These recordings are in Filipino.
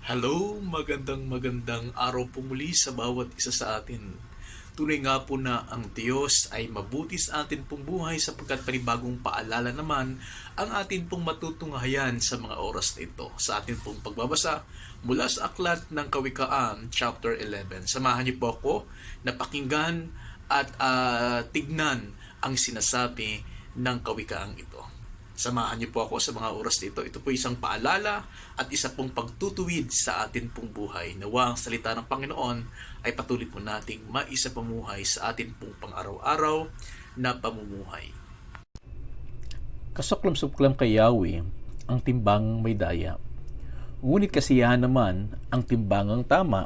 Hello, magandang araw po muli sa bawat isa sa atin. Tunay nga po na ang Diyos ay mabuti sa atin pong buhay sapagkat panibagong paalala naman ang atin pong matutunghayan sa mga oras na ito sa atin pong pagbabasa mula sa aklat ng Kawikaan, chapter 11. Samahan niyo po ako na pakinggan at tignan ang sinasabi ng Kawikaang ito. Samahan niyo po ako sa mga oras nito. Ito po isang paalala at isa pong pagtutuwid sa atin pong buhay. Nawa ang salita ng Panginoon ay patuloy po nating maisapamuhay sa atin pong pang-araw-araw na pamumuhay. Kasuklam-suklam kay Yahweh ang timbang may daya. Ngunit kasiyahan naman ang timbangang tama.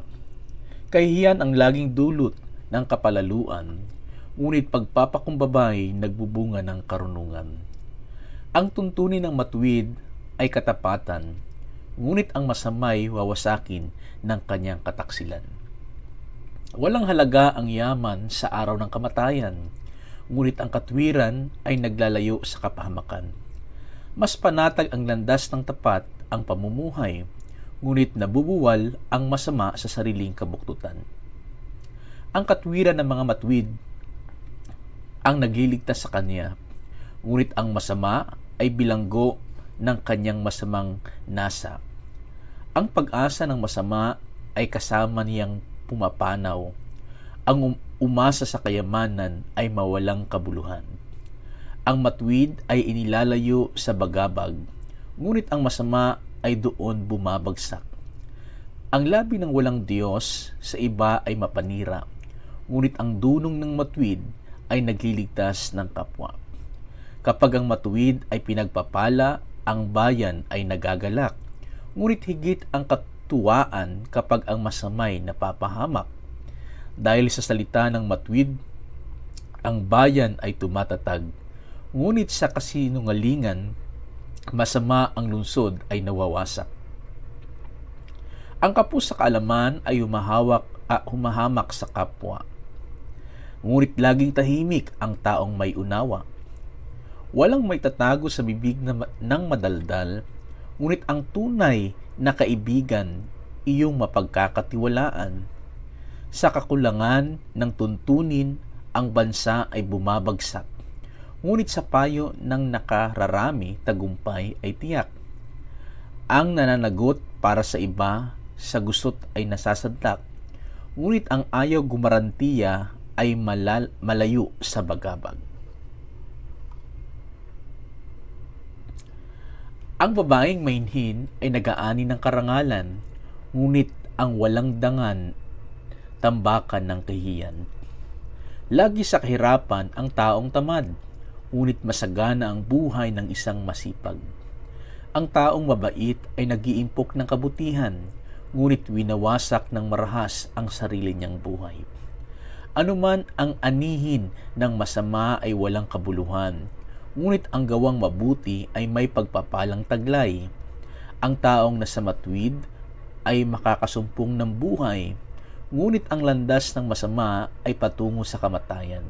Kahihiyan ang laging dulot ng kapalaluan, ngunit pagpapakumbabay nagbubunga ng karunungan. Ang tuntunin ng matuwid ay katapatan, ngunit ang masamay wawasakin ng kanyang kataksilan. Walang halaga ang yaman sa araw ng kamatayan, ngunit ang katwiran ay naglalayo sa kapahamakan. Mas panatag ang landas ng tapat ang pamumuhay, ngunit nabubuwal ang masama sa sariling kabuktutan. Ang katwiran ng mga matuwid ang nagliligtas sa kanya, ngunit ang masama ay bilanggo ng kanyang masamang nasa. Ang pag-asa ng masama ay kasama niyang pumapanaw. Ang umasa sa kayamanan ay mawalang kabuluhan. Ang matuwid ay inilalayo sa bagabag, ngunit ang masama ay doon bumabagsak. Ang labi ng walang Diyos sa iba ay mapanira, ngunit ang dunong ng matuwid ay nagliligtas ng kapwa. Kapag ang matuwid ay pinagpapala, ang bayan ay nagagalak. Ngunit higit ang katuwaan kapag ang masamay napapahamak. Dahil sa salita ng matuwid, ang bayan ay tumatatag. Ngunit sa kasinungalingan, masama ang lungsod ay nawawasak. Ang kapos sa kaalaman ay humahamak sa kapwa. Ngunit laging tahimik ang taong may unawa. Walang may tatago sa bibig ng madaldal, ngunit ang tunay na kaibigan iyong mapagkakatiwalaan. Sa kakulangan ng tuntunin, ang bansa ay bumabagsak, ngunit sa payo ng nakararami, tagumpay ay tiyak. Ang nananagot para sa iba, sa gusot ay nasasadlak, ngunit ang ayaw gumarantiya ay malayo sa bagabag. Ang babaeng mainhin ay nag-aani ng karangalan, ngunit ang walang dangan, tambakan ng kahiyan. Lagi sa kahirapan ang taong tamad, ngunit masagana ang buhay ng isang masipag. Ang taong mabait ay nag-iimpok ng kabutihan, ngunit winawasak ng marahas ang sarili niyang buhay. Anuman ang anihin ng masama ay walang kabuluhan, ngunit ang gawang mabuti ay may pagpapalang taglay. Ang taong nasa matuwid ay makakasumpong ng buhay, ngunit ang landas ng masama ay patungo sa kamatayan.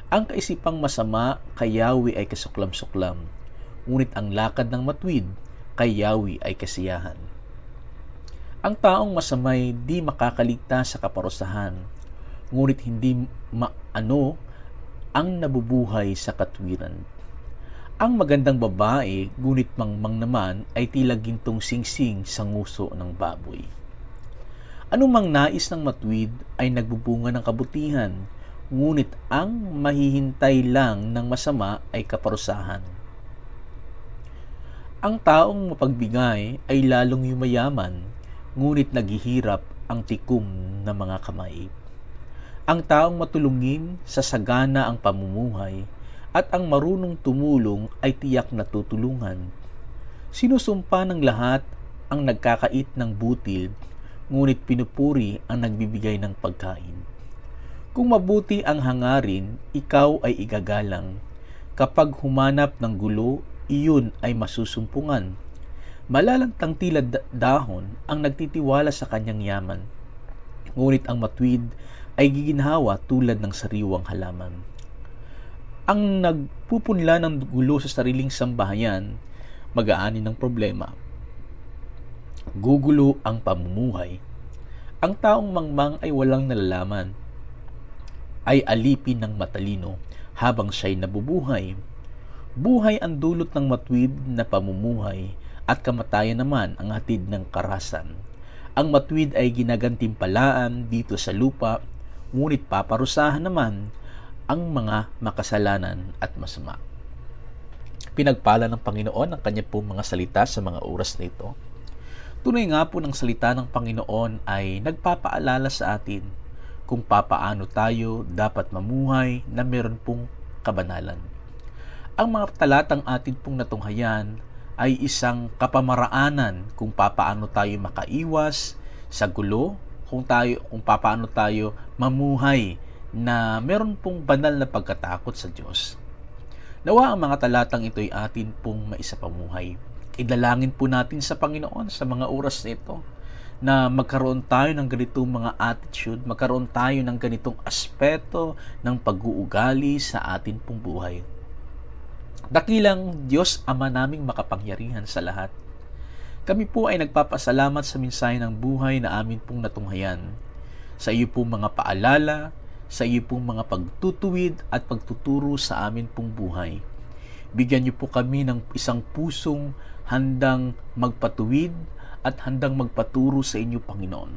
Ang kaisipang masama kay Yahweh ay kasuklam-suklam, ngunit ang lakad ng matuwid kay Yahweh ay kasiyahan. Ang taong masamay di makakaligtas sa kaparusahan, ngunit hindi ang nabubuhay sa katwiran. Ang magandang babae, ngunit mangmang naman, ay tila gintong singsing sa nguso ng baboy. Anumang nais ng matuwid ay nagbubunga ng kabutihan, ngunit ang mahihintay lang ng masama ay kaparusahan. Ang taong mapagbigay ay lalong yumayaman, ngunit naghihirap ang tikom ng mga kamay. Ang taong matulungin sa sagana ang pamumuhay, at ang marunong tumulong ay tiyak na tutulungan. Sinusumpa ng lahat ang nagkakait ng butil, ngunit pinupuri ang nagbibigay ng pagkain. Kung mabuti ang hangarin, ikaw ay igagalang. Kapag humanap ng gulo, iyon ay masusumpungan. Malalantang tila dahon ang nagtitiwala sa kanyang yaman, ngunit ang matuwid ay giginhawa tulad ng sariwang halaman. Ang nagpupunla ng gulo sa sariling sambahayan, mag-aani ng problema. gugulo ang pamumuhay. Ang taong mangmang ay walang nalalaman, ay alipin ng matalino habang siya'y nabubuhay. Buhay ang dulot ng matuwid na pamumuhay at kamatayan naman ang hatid ng karahasan. Ang matuwid ay ginagantimpalaan dito sa lupa, ngunit paparusahan naman ang mga makasalanan at masama. Pinagpala ng Panginoon ang kanya pong mga salita sa mga oras na ito. Tunay nga po ng salita ng Panginoon ay nagpapaalala sa atin kung papaano tayo dapat mamuhay na meron pong kabanalan. Ang mga talatang atin pong natunghayan ay isang kapamaraanan kung papaano tayo makaiwas sa gulo, kung papaano tayo mamuhay na meron pong banal na pagkatakot sa Diyos. Nawa ang mga talatang ito ay atin pong maisapamuhay. Idalangin po natin sa Panginoon sa mga oras na ito na magkaroon tayo ng ganitong mga attitude, magkaroon tayo ng ganitong aspeto ng pag-uugali sa atin pong buhay. Dakilang Diyos Ama naming makapangyarihan sa lahat, kami po ay nagpapasalamat sa mensahe ng buhay na amin pong natunghayan. Sa iyo pong mga paalala, sa iyo pong mga pagtutuwid at pagtuturo sa amin pong buhay. Bigyan niyo po kami ng isang pusong handang magpatuwid at handang magpaturo sa inyo, Panginoon.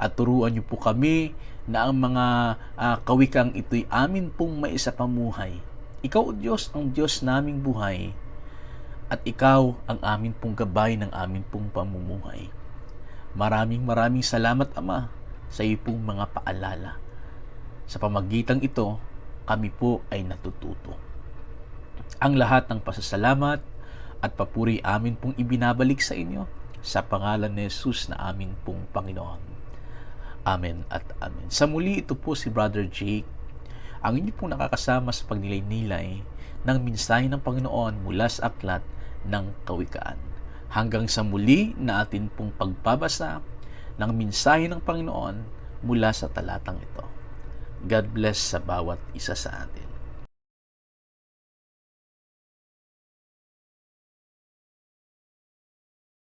At turuan niyo po kami na ang mga kawikang ito'y amin pong maisapamuhay. Ikaw, Diyos, ang Diyos naming buhay, at ikaw ang amin pong gabay ng amin pong pamumuhay. Maraming salamat, Ama, sa iyo pong mga paalala. Sa pamagitang ito, kami po ay natututo. Ang lahat ng pasasalamat at papuri amin pong ibinabalik sa inyo sa pangalan ni Jesus na amin pong Panginoon. Amen at amen. Sa muli, ito po si Brother Jake, ang inyo pong nakakasama sa pagnilay-nilay ng mensahe ng Panginoon mula sa aklat ng Kawikaan. Hanggang sa muli na atin pong pagbabasa ng mensahe ng Panginoon mula sa talatang ito. God bless sa bawat isa sa atin.